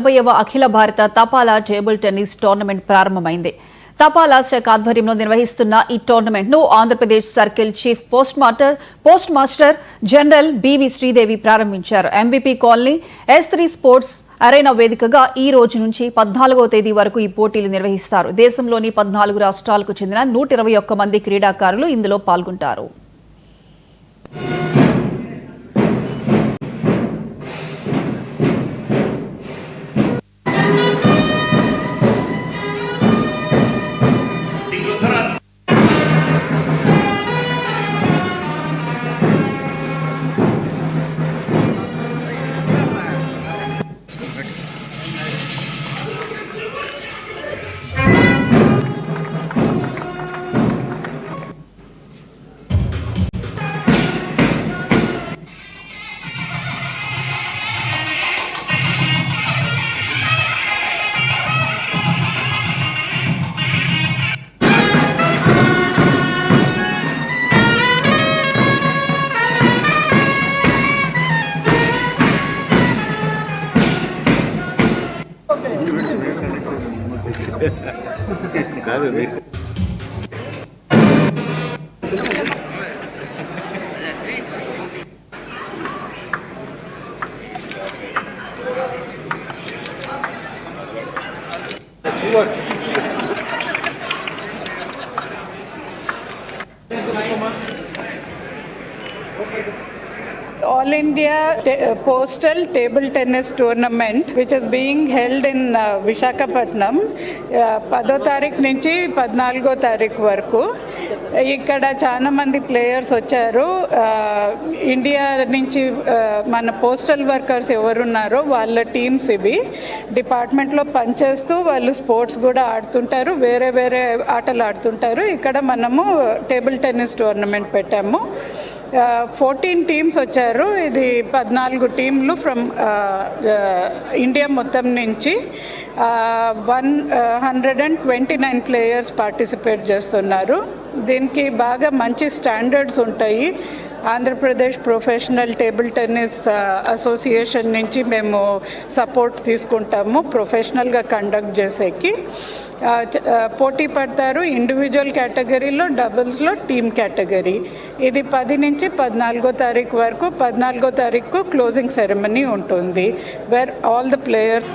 40వ అఖిల భారత తపాలా table tennis tournament ప్రారంభమైంది. తపాలా శాఖ ఆధ్వర్యంలో నిర్వహిస్తున్న ఈ టోర్నమెంట్ ను Andhra Pradesh circle chief post master general BV Sridevi ప్రారంభించారు. MBP colony S3 sports arena వేదికగా ఈ రోజు నుంచి 14వ తేదీ వరకు ఈ పోటీలు నిర్వహిస్తారు. దేశంలోని 14 రాష్ట్రాలకు చెందిన 121 మంది క్రీడాకారులు ఇందులో పాల్గొంటారు. All India Postal Table Tennis Tournament, which is being held in Visakhapatnam, 10వ తారీఖు నుంచి 14వ తారీఖు వరకు. ఇక్కడ చాలా మంది ప్లేయర్స్ వచ్చారు. ఇండియా నుంచి మన పోస్టల్ వర్కర్స్ ఎవరున్నారో వాళ్ళ టీమ్స్ ఇవి. డిపార్ట్మెంట్లో పనిచేస్తూ వాళ్ళు స్పోర్ట్స్ కూడా ఆడుతుంటారు, వేరే వేరే ఆటలు ఆడుతుంటారు. ఇక్కడ మనము టేబుల్ టెన్నిస్ టోర్నమెంట్ పెట్టాము. 14 టీమ్స్ వచ్చారు. ఇది 14 టీంలు ఫ్రమ్ ఇండియా మొత్తం నుంచి 129 ప్లేయర్స్ పార్టిసిపేట్ చేస్తున్నారు. దీనికి బాగా మంచి స్టాండర్డ్స్ ఉంటాయి. Andhra Pradesh professional table tennis association నుంచి మేము సపోర్ట్ తీసుకుంటాము ప్రొఫెషనల్గా కండక్ట్ చేసేకి. పోటీ పడతారు ఇండివిజువల్ కేటగిరీలో, డబుల్స్లో, టీమ్ కేటగిరీ. ఇది 10 నుంచి 14వ తారీఖు వరకు. 14వ తారీఖు క్లోజింగ్ సెరమనీ ఉంటుంది, వేర్ ఆల్ ద ప్లేయర్స్